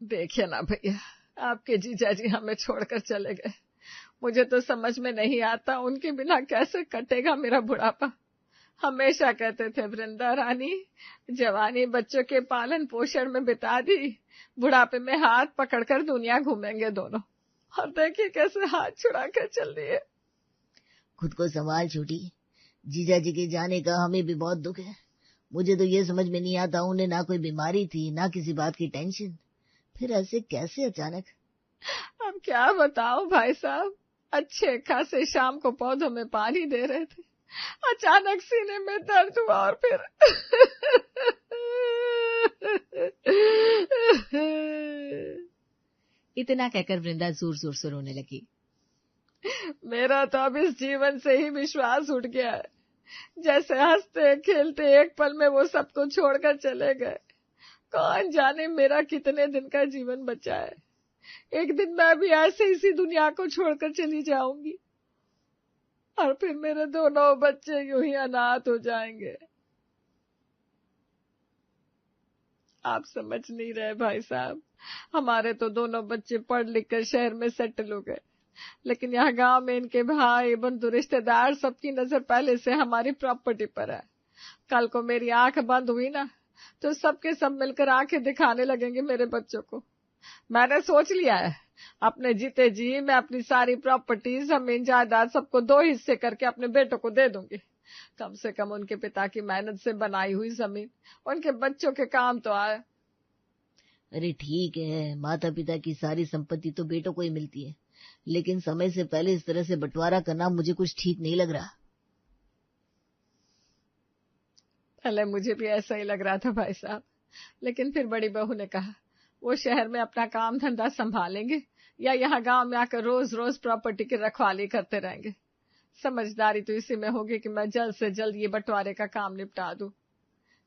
देखिए ना भैया, आपके जीजा जी हमें छोड़कर चले गए। मुझे तो समझ में नहीं आता उनके बिना कैसे कटेगा मेरा बुढ़ापा। हमेशा कहते थे वृंदा रानी, जवानी बच्चों के पालन पोषण में बिता दी, बुढ़ापे में हाथ पकड़कर दुनिया घूमेंगे दोनों। और देखिए कैसे हाथ छुड़ा कर चल दिए। खुद को संभाल छोटी, जीजा जी के जाने का हमें भी बहुत दुख है। मुझे तो ये समझ में नहीं आता, उन्हें ना कोई बीमारी थी ना किसी बात की टेंशन, फिर ऐसे कैसे अचानक। अब क्या बताओ भाई साहब, अच्छे खासे शाम को पौधों में पानी दे रहे थे, अचानक सीने में दर्द हुआ और फिर इतना कहकर वृंदा जोर जोर से रोने लगी। मेरा तो अब इस जीवन से ही विश्वास उठ गया है। जैसे हंसते खेलते एक पल में वो सबको छोड़कर चले गए। कौन जाने मेरा कितने दिन का जीवन बचा है। एक दिन मैं भी ऐसे इसी दुनिया को छोड़कर चली जाऊंगी और फिर मेरे दोनों बच्चे यूं ही अनाथ हो जाएंगे। आप समझ नहीं रहे भाई साहब, हमारे तो दोनों बच्चे पढ़ लिख कर शहर में सेटल हो गए, लेकिन यहाँ गांव में इनके भाई बंधु रिश्तेदार सबकी नजर पहले से हमारी प्रॉपर्टी पर है। कल को मेरी आंख बंद हुई ना तो सबके सब मिलकर आंखें दिखाने लगेंगे मेरे बच्चों को। मैंने सोच लिया है, अपने जीते जी मैं अपनी सारी प्रॉपर्टी जमीन जायदाद सबको 2 हिस्से करके अपने बेटों को दे दूंगी। कम से कम उनके पिता की मेहनत से बनाई हुई जमीन उनके बच्चों के काम तो आए। अरे ठीक है, माता पिता की सारी संपत्ति तो बेटों को ही मिलती है, लेकिन समय से पहले इस तरह से बंटवारा करना मुझे कुछ ठीक नहीं लग रहा। पहले मुझे भी ऐसा ही लग रहा था भाई साहब, लेकिन फिर बड़ी बहू ने कहा वो शहर में अपना काम धंधा संभालेंगे या यहाँ गांव में आकर रोज रोज प्रॉपर्टी की रखवाली करते रहेंगे। समझदारी तो इसी में होगी कि मैं जल्द से जल्द ये बंटवारे का काम निपटा दूं।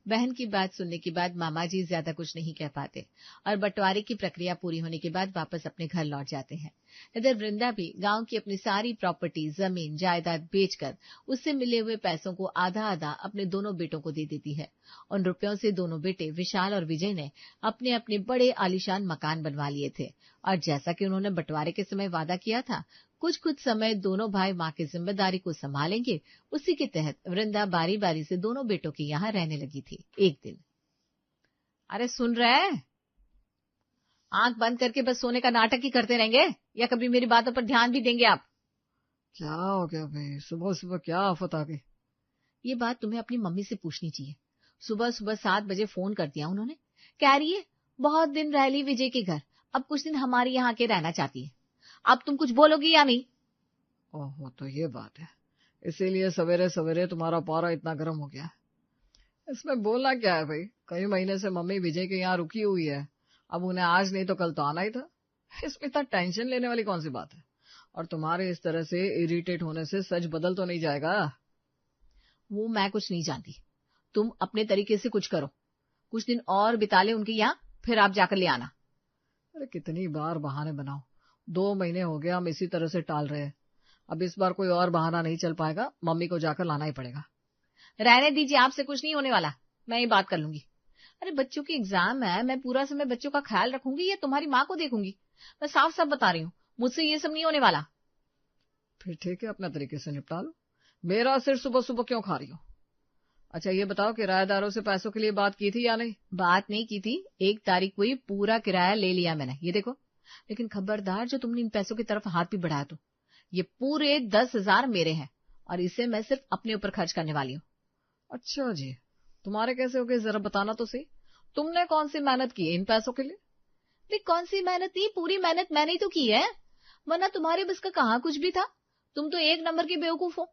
बहन की बात सुनने के बाद मामा जी ज्यादा कुछ नहीं कह पाते और बंटवारे की प्रक्रिया पूरी होने के बाद वापस अपने घर लौट जाते हैं। इधर वृंदा भी गांव की अपनी सारी प्रॉपर्टी जमीन जायदाद बेचकर उससे मिले हुए पैसों को आधा आधा अपने दोनों बेटों को दे देती है। उन रुपयों से दोनों बेटे विशाल और विजय ने अपने अपने बड़े आलीशान मकान बनवा लिए थे और जैसा कि उन्होंने बंटवारे के समय वादा किया था, कुछ समय दोनों भाई माँ की जिम्मेदारी को संभालेंगे, उसी के तहत वृंदा बारी बारी से दोनों बेटों के यहाँ रहने लगी थी। एक दिन, अरे सुन रहे, आंख बंद करके बस सोने का नाटक ही करते रहेंगे या कभी मेरी बातों पर ध्यान भी देंगे आप? क्या हो गया भाई, सुबह सुबह क्या आफत आ गई? ये बात तुम्हें अपनी मम्मी से पूछनी चाहिए। सुबह सुबह 7 बजे फोन कर दिया उन्होंने, कह रही है बहुत दिन रह ली विजय के घर, अब कुछ दिन हमारे यहाँ के रहना चाहती है। अब तुम कुछ बोलोगी या नहीं? ओहो, तो ये बात है, इसीलिए सवेरे सवेरे तुम्हारा पारा इतना गर्म हो गया। इसमें बोलना क्या है भाई, कई महीने से मम्मी विजय के यहाँ रुकी हुई है, अब उन्हें आज नहीं तो कल तो आना ही था। इसमें इतना टेंशन लेने वाली कौन सी बात है? और तुम्हारे इस तरह से इरिटेट होने से सच बदल तो नहीं जाएगा? वो मैं कुछ नहीं जानती, तुम अपने तरीके से कुछ करो, कुछ दिन और बिता ले उनके यहाँ, फिर आप जाकर ले आना। अरे कितनी बार बहाने बनाओ, 2 महीने हो गए हम इसी तरह से टाल रहे हैं। अब इस बार कोई और बहाना नहीं चल पाएगा, मम्मी को जाकर लाना ही पड़ेगा। रहने दीजिए, आपसे कुछ नहीं होने वाला, मैं ही बात कर लूंगी। अरे बच्चों की एग्जाम है, मैं पूरा समय बच्चों का ख्याल रखूंगी या तुम्हारी माँ को देखूंगी? मैं साफ साफ बता रही हूँ, मुझसे ये सब नहीं होने वाला। फिर ठीक है, अपना तरीके से निपटा लो, मेरा सिर सुबह सुबह क्यों खा रही हो? अच्छा ये बताओ, किराएदारों से पैसों के लिए बात की थी या नहीं? बात नहीं की थी, 1 तारीख को ही पूरा किराया ले लिया मैंने, ये देखो। लेकिन खबरदार जो तुमने इन पैसों की तरफ हाथ भी बढ़ाया तो ये पूरे 10,000 मेरे हैं और इसे मैं सिर्फ अपने ऊपर खर्च करने वाली हूँ। अच्छा जी, तुम्हारे कैसे हो गए, जरा बताना तो सही। तुमने कौन सी मेहनत की है इन पैसों के लिए? देख, कौन सी मेहनत नहीं, पूरी मेहनत मैंने ही तो की है, वरना तुम्हारे बस का कहाँ कुछ भी था। तुम तो 1 नंबर के बेवकूफ हो।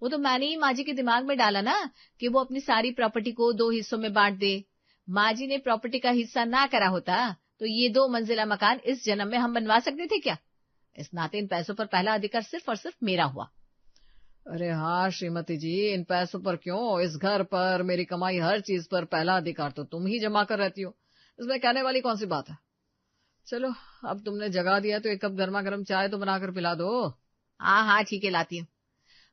वो तो मैंने ही माँ जी के दिमाग में डाला ना कि वो अपनी सारी प्रॉपर्टी को 2 हिस्सों में बांट दे। माँ जी ने प्रॉपर्टी का हिस्सा ना करा होता तो ये 2 मंजिला मकान इस जन्म में हम बनवा सकते थे क्या? इस नाते इन पैसों पर पहला अधिकार सिर्फ और सिर्फ मेरा हुआ। अरे हाँ श्रीमती जी, इन पैसों पर क्यों, इस घर पर, मेरी कमाई हर चीज पर पहला अधिकार तो तुम ही जमा कर रहती हो, इसमें कहने वाली कौन सी बात है? चलो अब तुमने जगा दिया तो 1 कप गर्मा गर्म चाय तो बनाकर पिला दो। हाँ हाँ ठीक है, लाती हूँ।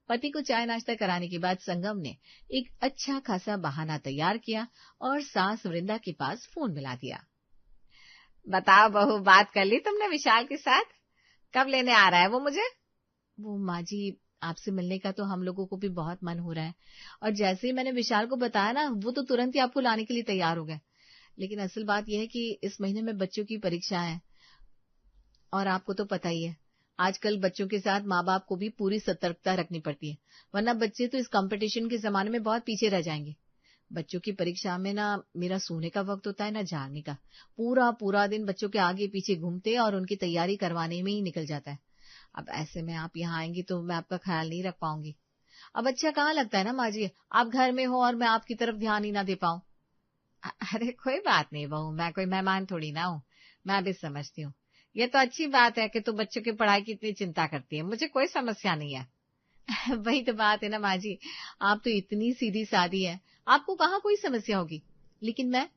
पति को चाय नाश्ता कराने के बाद संगम ने एक अच्छा खासा बहाना तैयार किया और सास वृंदा के पास फोन मिला दिया। बताओ बहू, बात कर ली तुमने विशाल के साथ? कब लेने आ रहा है वो मुझे? वो माँ जी, आपसे मिलने का तो हम लोगों को भी बहुत मन हो रहा है, और जैसे ही मैंने विशाल को बताया ना, वो तो तुरंत ही आपको लाने के लिए तैयार हो गए। लेकिन असल बात यह है कि इस महीने में बच्चों की परीक्षा है, और आपको तो पता ही है आजकल बच्चों के साथ माँ बाप को भी पूरी सतर्कता रखनी पड़ती है, वरना बच्चे तो इस कंपटीशन के जमाने में बहुत पीछे रह जाएंगे। बच्चों की परीक्षा में ना मेरा सोने का वक्त होता है ना जागने का। पूरा पूरा दिन बच्चों के आगे पीछे घूमते और उनकी तैयारी करवाने में ही निकल जाता है। अब ऐसे में आप यहाँ आएंगी तो मैं आपका ख्याल नहीं रख पाऊंगी। अब अच्छा कहाँ लगता है ना माँ जी, आप घर में हो और मैं आपकी तरफ ध्यान ही ना दे पाऊं। अरे कोई बात नहीं बहू, मैं कोई मेहमान थोड़ी ना हूँ, मैं भी समझती हूँ। ये तो अच्छी बात है कि तू बच्चों की पढ़ाई की इतनी चिंता करती है, मुझे कोई समस्या नहीं है। वही तो बात है ना माँ जी, आप तो इतनी सीधी सादी है, आपको कहाँ कोई समस्या होगी। लेकिन मैं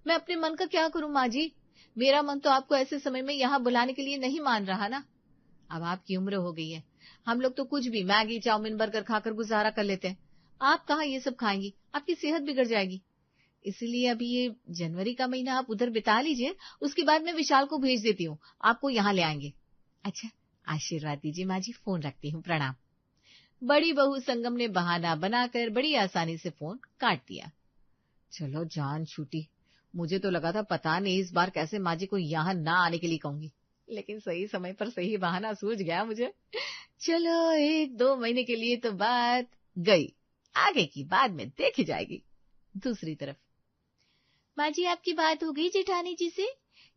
अपने मन का क्या करूं माँ जी, मेरा मन तो आपको ऐसे समय में यहाँ बुलाने के लिए नहीं मान रहा ना। अब आपकी उम्र हो गई है, हम लोग तो कुछ भी मैगी चाउमीन बर्गर खाकर गुजारा कर लेते हैं, आप कहाँ ये सब खाएंगी, आपकी सेहत बिगड़ जाएगी। इसीलिए अभी ये जनवरी का महीना आप उधर बिता लीजिए, उसके बाद मैं विशाल को भेज देती हूँ, आपको यहाँ ले आएंगे। अच्छा, आशीर्वाद दीजिए माँ जी, फोन रखती हूँ, प्रणाम। बड़ी बहू संगम ने बहाना बनाकर बड़ी आसानी से फोन काट दिया। चलो जान छूटी, मुझे तो लगा था पता नहीं इस बार कैसे माँ जी को यहाँ ना आने के लिए कहूंगी, लेकिन सही समय पर सही बहाना सूझ गया मुझे। चलो 1-2 महीने के लिए तो बात गई, आगे की बाद में देखी जाएगी। दूसरी तरफ, माँ जी आपकी बात हो गई जेठानी जी से?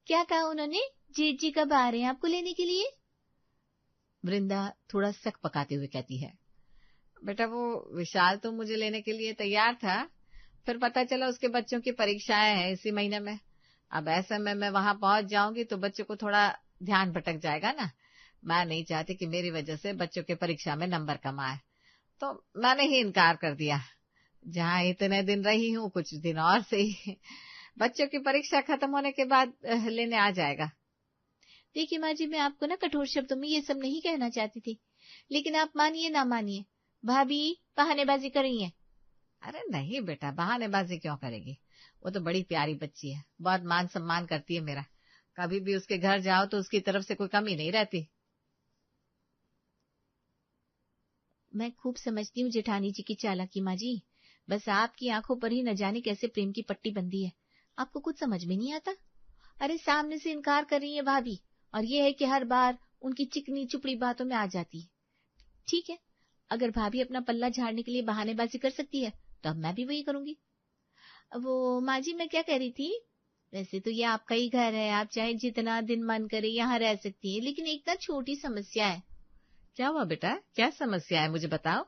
क्या कहा उन्होंने? जेठ जी कब आ रहे हैं आपको लेने के लिए? वृंदा थोड़ा सक पकाते हुए कहती है, बेटा वो विशाल तो मुझे लेने के लिए तैयार था, फिर पता चला उसके बच्चों की परीक्षाएं हैं इसी महीने में। अब ऐसे में मैं वहां पहुंच जाऊंगी तो बच्चों को थोड़ा ध्यान भटक जाएगा ना, मैं नहीं चाहती कि मेरी वजह से बच्चों के परीक्षा में नंबर कम आए, तो मैंने ही इनकार कर दिया। जहाँ इतने दिन रही हूँ, कुछ दिन और से ही, बच्चों की परीक्षा खत्म होने के बाद लेने आ जाएगा। देखिए माँ जी, मैं आपको ना कठोर शब्दों में ये सब नहीं कहना चाहती थी, लेकिन आप मानिए ना मानिए, भाभी बहानेबाजी कर रही है। अरे नहीं बेटा, बहानेबाजी क्यों करेगी, वो तो बड़ी प्यारी बच्ची है, बहुत मान सम्मान करती है मेरा, कभी भी उसके घर जाओ तो उसकी तरफ से कोई कमी नहीं रहती। मैं खूब समझती हूँ जेठानी जी की चालाकी माँ जी, बस आपकी आंखों पर ही न जाने कैसे प्रेम की पट्टी बंधी है, आपको कुछ समझ में नहीं आता। अरे सामने से इनकार कर रही है भाभी, और ये है कि हर बार उनकी चिकनी चुपड़ी बातों में आ जाती है। ठीक है, अगर भाभी अपना पल्ला झाड़ने के लिए बहानेबाजी कर सकती है तो अब मैं भी वही करूंगी। वो माँ जी मैं क्या कह रही थी, वैसे तो ये आपका ही घर है, आप चाहे जितना दिन मन करे यहाँ रह सकती है, लेकिन एक ना छोटी समस्या है। क्या हुआ बेटा, क्या समस्या है, मुझे बताओ।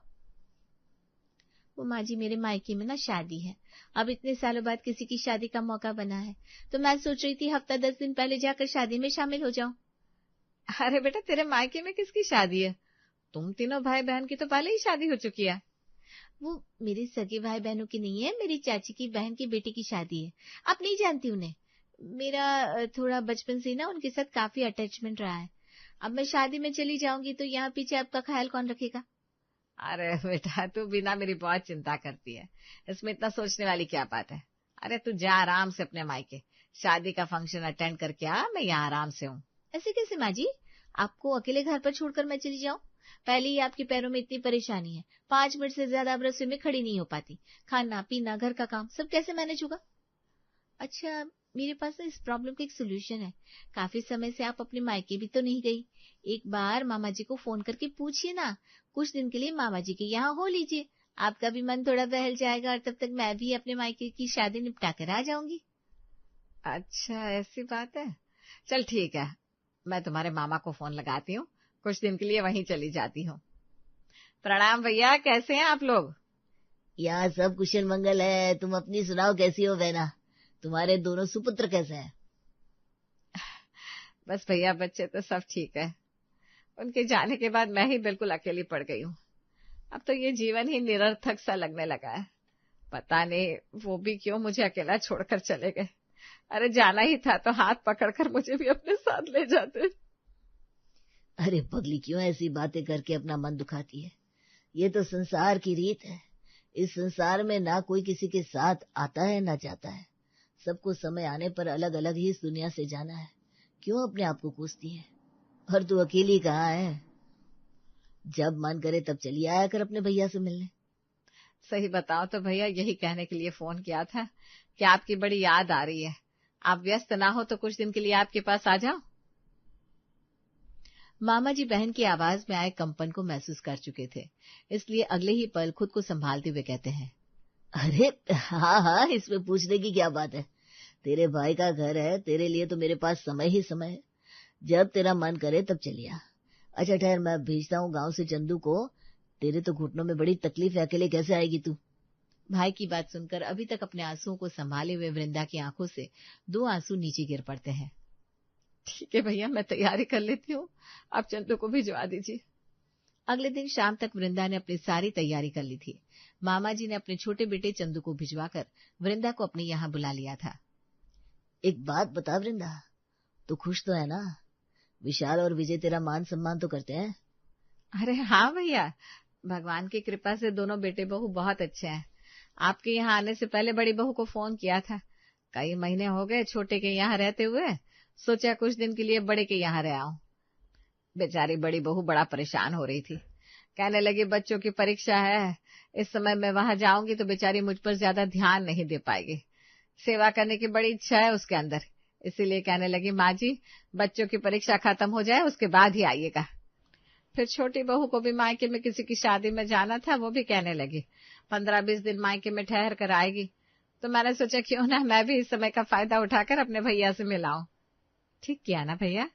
वो माँ जी मेरे मायके में ना शादी है, अब इतने सालों बाद किसी की शादी का मौका बना है, तो मैं सोच रही थी हफ्ता 10 दिन पहले जाकर शादी में शामिल हो जाऊं। अरे बेटा, तेरे मायके में किसकी शादी है, तुम तीनों भाई बहन की तो पहले ही शादी हो चुकी है। वो मेरे सगे भाई बहनों की नहीं है, मेरी चाची की बहन की बेटी की शादी है, आप नहीं जानती उन्हें। मेरा थोड़ा बचपन से ना उनके साथ काफी अटैचमेंट रहा है, अब मैं शादी में चली जाऊंगी तो यहाँ पीछे आपका ख्याल कौन रखेगा। अरे बेटा, तू बिना मेरी बहुत चिंता करती है, इसमें इतना सोचने वाली क्या बात है। अरे तू जा आराम से अपने मायके, शादी का फंक्शन अटेंड करके आ, मैं यहाँ आराम से हूँ। ऐसे कैसे माँ जी, आपको अकेले घर पर छोड़कर मैं चली जाऊं? पहले ही आपके पैरों में इतनी परेशानी है, 5 मिनट से ज्यादा अब रसोई में खड़ी नहीं हो पाती, खाना पीना घर का काम सब कैसे मैनेज होगा। अच्छा, मेरे पास ना इस प्रॉब्लम का एक सोल्यूशन है, काफी समय से आप अपने मायके भी तो नहीं गई, एक बार मामा जी को फोन करके पूछिए ना, कुछ दिन के लिए मामा जी के यहाँ हो लीजिए, आपका भी मन थोड़ा बहल जाएगा और तब तक मैं भी अपने मायके की शादी निपटा कर आ जाऊंगी। अच्छा ऐसी बात है, चल ठीक है, मैं तुम्हारे मामा को फोन लगाती हूँ, कुछ दिन के लिए वहीं चली जाती हूँ। प्रणाम भैया, कैसे हैं आप लोग? यहाँ सब कुशल मंगल है, तुम अपनी सुनाओ, कैसी हो बहना, तुम्हारे दोनों सुपुत्र कैसे हैं? बस भैया, बच्चे तो सब ठीक है, उनके जाने के बाद मैं ही बिल्कुल अकेली पड़ गई हूँ, अब तो ये जीवन ही निरर्थक सा लगने लगा है, पता नहीं वो भी क्यों मुझे अकेला छोड़कर चले गए। अरे जाना ही था तो हाथ पकड़कर मुझे भी अपने साथ ले जाते। अरे पगली, क्यों ऐसी बातें करके अपना मन दुखाती है, ये तो संसार की रीत है, इस संसार में ना कोई किसी के साथ आता है ना जाता है, सबको समय आने पर अलग अलग ही इस दुनिया से जाना है, क्यों अपने आप को कोसती है? और तू अकेली कहाँ है? जब मन करे तब चली आया कर अपने भैया से मिलने। सही बताओ तो भैया यही कहने के लिए फोन किया था कि आपकी बड़ी याद आ रही है। आप व्यस्त ना हो तो कुछ दिन के लिए आपके पास आ जाओ। मामा जी बहन की आवाज में आए कंपन को महसूस कर चुके थे, इसलिए अगले ही पल खुद को संभालते हुए कहते हैं, अरे हाँ हाँ, इसमें पूछने की क्या बात है। तेरे भाई का घर है, तेरे लिए तो मेरे पास समय ही समय है। जब तेरा मन करे तब चलिए। अच्छा ठहर, मैं भेजता हूँ गांव से चंदू को। तेरे तो घुटनों में बड़ी तकलीफ है, अकेले कैसे आएगी तू? भाई की बात सुनकर अभी तक अपने आंसुओं को संभाले हुए वृंदा की आंखों से 2 आंसू नीचे गिर पड़ते हैं। ठीक है भैया, मैं तैयारी कर लेती हूँ, आप चंदू को भिजवा दीजिए। अगले दिन शाम तक वृंदा ने अपनी सारी तैयारी कर ली थी। मामा जी ने अपने छोटे बेटे चंदू को भिजवाकर वृंदा को अपने यहाँ बुला लिया था। एक बात बता वृंदा, तू खुश तो है ना? विशाल और विजय तेरा मान सम्मान तो करते हैं? अरे हाँ भैया, भगवान की कृपा से दोनों बेटे बहू बहुत अच्छे हैं। आपके यहाँ आने से पहले बड़ी बहू को फोन किया था। कई महीने हो गए छोटे के यहाँ रहते हुए, सोचा कुछ दिन के लिए बड़े के यहाँ रह आऊं। बेचारी बड़ी बहू बड़ा परेशान हो रही थी, कहने लगी बच्चों की परीक्षा है, इस समय मैं वहां जाऊंगी तो बेचारी मुझ पर ज्यादा ध्यान नहीं दे पाएगी। सेवा करने की बड़ी इच्छा है उसके अंदर, इसीलिए कहने लगी माँ जी बच्चों की परीक्षा खत्म हो जाए उसके बाद ही आइएगा। फिर छोटी बहू को भी मायके में किसी की शादी में जाना था, वो भी कहने लगी 15-20 दिन मायके में ठहर कर आएगी। तो मैंने सोचा क्यों ना मैं भी इस समय का फायदा उठाकर अपने भैया से मिलाऊं। ठीक किया ना भैया?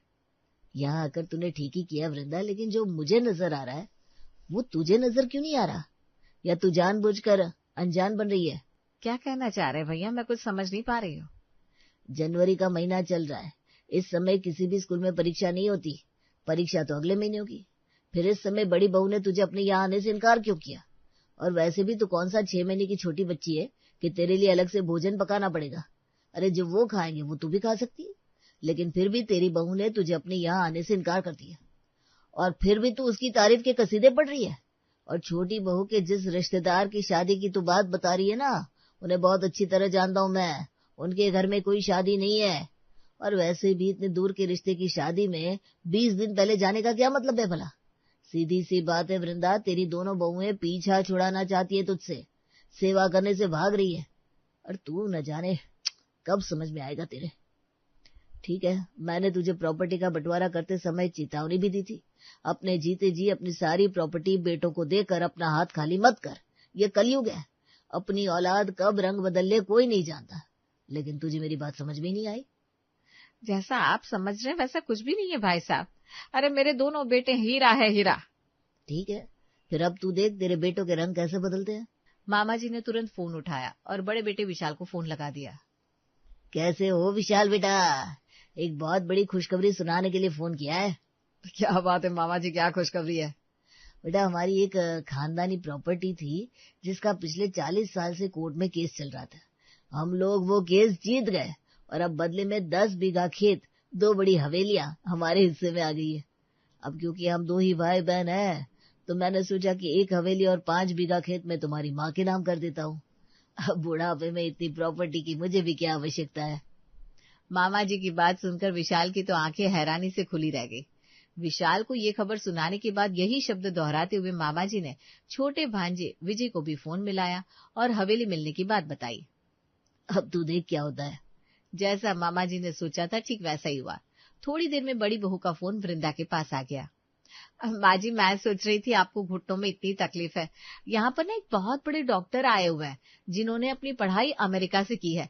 यहाँ आकर तूने ठीक ही किया वृंदा, लेकिन जो मुझे नजर आ रहा है वो तुझे नजर क्यों नहीं आ रहा? या तू जानबूझकर अनजान बन रही है? क्या कहना चाह रहे भैया, मैं कुछ समझ नहीं पा रही हूँ। जनवरी का महीना चल रहा है, इस समय किसी भी स्कूल में परीक्षा नहीं होती। परीक्षा तो अगले महीने होगी। फिर इस समय बड़ी बहू ने तुझे अपने यहाँ आने से इनकार क्यों किया? और वैसे भी तू कौन सा 6 महीने की छोटी बच्ची है कि तेरे लिए अलग से भोजन पकाना पड़ेगा? अरे जो वो खाएंगे वो तू भी खा सकती है। लेकिन फिर भी तेरी बहू ने तुझे अपने यहाँ आने से इनकार कर दिया, और फिर भी तू उसकी तारीफ के कसीदे पढ़ रही है। और छोटी बहू के जिस रिश्तेदार की शादी की तू बात बता रही है ना, उन्हें बहुत अच्छी तरह जानता हूँ मैं। उनके घर में कोई शादी नहीं है, और वैसे भी इतने दूर के रिश्ते की शादी में 20 दिन पहले जाने का क्या मतलब है भला? सीधी सी बात है वृंदा, तेरी दोनों बहुएं पीछा छुड़ाना चाहती है तुझसे, सेवा करने से भाग रही है, और तू न जाने कब समझ में आएगा तेरे। ठीक है, मैंने तुझे प्रॉपर्टी का बंटवारा करते समय चेतावनी भी दी थी, अपने जीते जी अपनी सारी प्रॉपर्टी बेटों को देकर अपना हाथ खाली मत कर। ये कलयुग है, अपनी औलाद कब रंग बदल ले कोई नहीं जानता। लेकिन तुझे मेरी बात समझ में नहीं आई। जैसा आप समझ रहे हैं वैसा कुछ भी नहीं है भाई साहब। अरे मेरे दोनों बेटे हीरा है हीरा। ठीक है, फिर अब तू देख तेरे बेटों के रंग कैसे बदलते हैं। मामा जी ने तुरंत फोन उठाया और बड़े बेटे विशाल को फोन लगा दिया। कैसे हो विशाल बेटा? एक बहुत बड़ी खुशखबरी सुनाने के लिए फोन किया है। क्या बात है मामा जी, क्या खुशखबरी है? बेटा, हमारी एक खानदानी प्रॉपर्टी थी जिसका पिछले 40 साल से कोर्ट में केस चल रहा था। हम लोग वो केस जीत गए, और अब बदले में 10 बीघा खेत, 2 बड़ी हवेलियां हमारे हिस्से में आ गई है। अब क्योंकि हम 2 ही भाई बहन हैं, तो मैंने सोचा कि 1 हवेली और 5 बीघा खेत मैं तुम्हारी माँ के नाम कर देता हूँ। अब बुढ़ापे में इतनी प्रॉपर्टी की मुझे भी क्या आवश्यकता है। मामा जी की बात सुनकर विशाल की तो आंखें हैरानी से खुली रह गई। विशाल को ये खबर सुनाने के बाद यही शब्द दोहराते हुए मामा जी ने छोटे भांजे विजय को भी फोन मिलाया और हवेली मिलने की बात बताई। अब तू देख क्या होता है। जैसा मामा जी ने सोचा था ठीक वैसा ही हुआ। थोड़ी देर में बड़ी बहू का फोन वृंदा के पास आ गया। माँ जी, मैं सोच रही थी आपको घुटनों में इतनी तकलीफ है, यहाँ पर ना एक बहुत बड़े डॉक्टर आए हुए हैं जिन्होंने अपनी पढ़ाई अमेरिका से की है।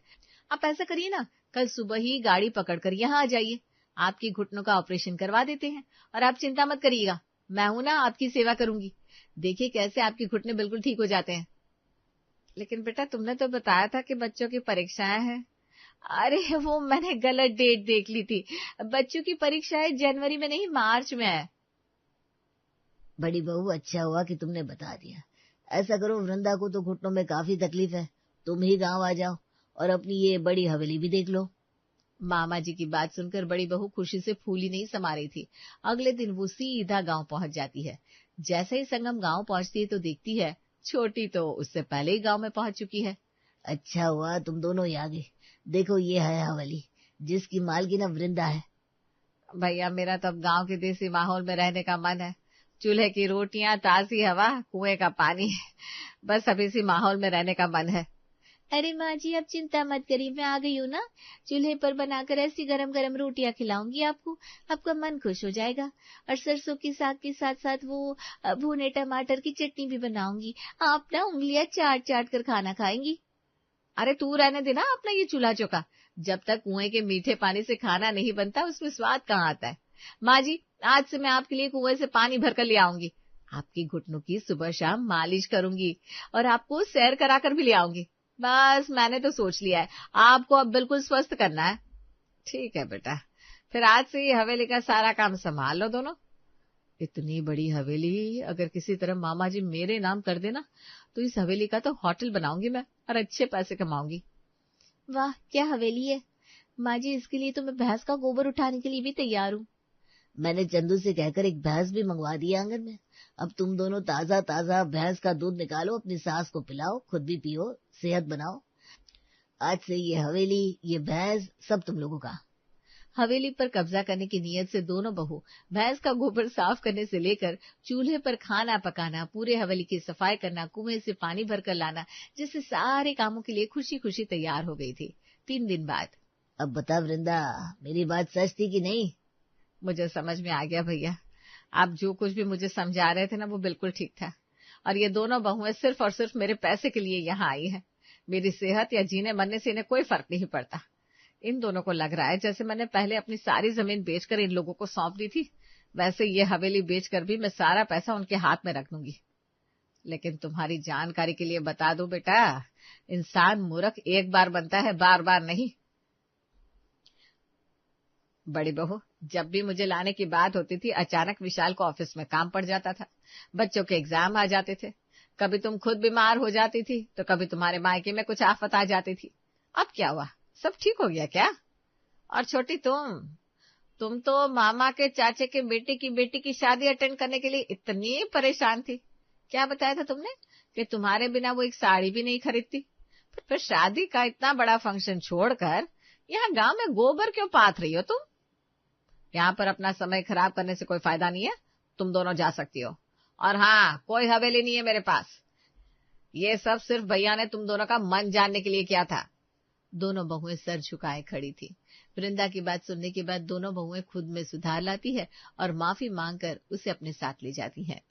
आप ऐसा करिए ना, कल सुबह ही गाड़ी पकड़कर यहाँ आ जाइए, आपकी घुटनों का ऑपरेशन करवा देते हैं। और आप चिंता मत करिएगा, मैं हूं ना, आपकी सेवा करूंगी। देखिए कैसे आपके घुटने बिल्कुल ठीक हो जाते हैं। लेकिन बेटा तुमने तो बताया था कि बच्चों की परीक्षाएं हैं। अरे वो मैंने गलत डेट देख ली थी, बच्चों की परीक्षाएं जनवरी में नहीं मार्च में है। बड़ी बहू, अच्छा हुआ कि तुमने बता दिया। ऐसा करो, वृंदा को तो घुटनों में काफी तकलीफ है, तुम ही गांव आ जाओ और अपनी ये बड़ी हवेली भी देख लो। मामा जी की बात सुनकर बड़ी बहू खुशी से फूली नहीं समा रही थी। अगले दिन वो सीधा गांव पहुंच जाती है। जैसे ही संगम गांव पहुंचती है तो देखती है छोटी तो उससे पहले ही गांव में पहुंच चुकी है। अच्छा हुआ तुम दोनों ही आ गए, देखो ये है हवेली जिसकी मालकिन अब वृंदा है। भैया मेरा तो अब गांव के देसी माहौल में रहने का मन है। चूल्हे की रोटियां, ताजी हवा, कुएं का पानी, बस अब इसी माहौल में रहने का मन है। अरे माँ जी आप चिंता मत करिए, मैं आ गई हूँ ना। चूल्हे पर बनाकर ऐसी गरम गरम रोटियां खिलाऊंगी आपको, आपका मन खुश हो जाएगा। और सरसों की साग के साथ साथ वो भुने टमाटर की चटनी भी बनाऊंगी, आप ना उंगलियां चाट चाट कर खाना खाएंगी। अरे तू रहने देना अपना ये चूल्हा चौका, जब तक कुएं के मीठे पानी से खाना नहीं बनता उसमें स्वाद कहाँ आता है। माँ जी आज से मैं आपके लिए कुएं से पानी भरकर ले आऊंगी, आपकी घुटनों की सुबह शाम मालिश करूंगी और आपको सैर कराकर भी ले आऊंगी। बस मैंने तो सोच लिया है, आपको अब बिल्कुल स्वस्थ करना है। ठीक है बेटा, फिर आज से ये हवेली का सारा काम संभाल लो दोनों। इतनी बड़ी हवेली अगर किसी तरह मामा जी मेरे नाम कर देना तो इस हवेली का तो होटल बनाऊंगी मैं और अच्छे पैसे कमाऊंगी। वाह क्या हवेली है माँ जी, इसके लिए तो मैं भैंस का गोबर उठाने के लिए भी तैयार हूँ। मैंने चंदू से कहकर एक भैंस भी मंगवा दी आंगन में। अब तुम दोनों ताजा ताजा भैंस का दूध निकालो, अपनी सास को पिलाओ, खुद भी पियो, सेहत बनाओ। आज से ये हवेली, ये भैंस सब तुम लोगों का। हवेली पर कब्जा करने की नीयत से दोनों बहू भैंस का गोबर साफ करने से लेकर चूल्हे पर खाना पकाना, पूरे हवेली की सफाई करना, कुएं से पानी भरकर लाना, जैसे सारे कामों के लिए खुशी खुशी तैयार हो गई थी। 3 दिन बाद। अब बता वृंदा, मेरी बात सच थी कि नहीं? मुझे समझ में आ गया भैया, आप जो कुछ भी मुझे समझा रहे थे ना वो बिल्कुल ठीक था। और ये दोनों बहुएं सिर्फ और सिर्फ मेरे पैसे के लिए यहाँ आई हैं। मेरी सेहत या जीने मरने से इन्हें कोई फर्क नहीं पड़ता। इन दोनों को लग रहा है जैसे मैंने पहले अपनी सारी जमीन बेचकर इन लोगों को सौंप दी थी, वैसे ये हवेली बेचकर भी मैं सारा पैसा उनके हाथ में रख दूंगी। लेकिन तुम्हारी जानकारी के लिए बता दो बेटा, इंसान मूर्ख एक बार बनता है, बार बार नहीं। बड़ी बहू, जब भी मुझे लाने की बात होती थी अचानक विशाल को ऑफिस में काम पड़ जाता था, बच्चों के एग्जाम आ जाते थे, कभी तुम खुद बीमार हो जाती थी तो कभी तुम्हारे मायके में कुछ आफत आ जाती थी। अब क्या हुआ, सब ठीक हो गया क्या? और छोटी तुम तो मामा के चाचे के बेटी की शादी अटेंड करने के लिए इतनी परेशान थी। क्या बताया था तुमने कि तुम्हारे बिना वो एक साड़ी भी नहीं खरीदती? फिर शादी का इतना बड़ा फंक्शन छोड़कर यहाँ गांव में गोबर क्यों पाथ रही हो तुम? यहाँ पर अपना समय खराब करने से कोई फायदा नहीं है, तुम दोनों जा सकती हो। और हाँ, कोई हवेली नहीं है मेरे पास। ये सब सिर्फ भैया ने तुम दोनों का मन जानने के लिए किया था। दोनों बहुएं सर झुकाए खड़ी थी। वृंदा की बात सुनने के बाद दोनों बहुएं खुद में सुधार लाती है और माफी मांगकर उसे अपने साथ ले जाती हैं।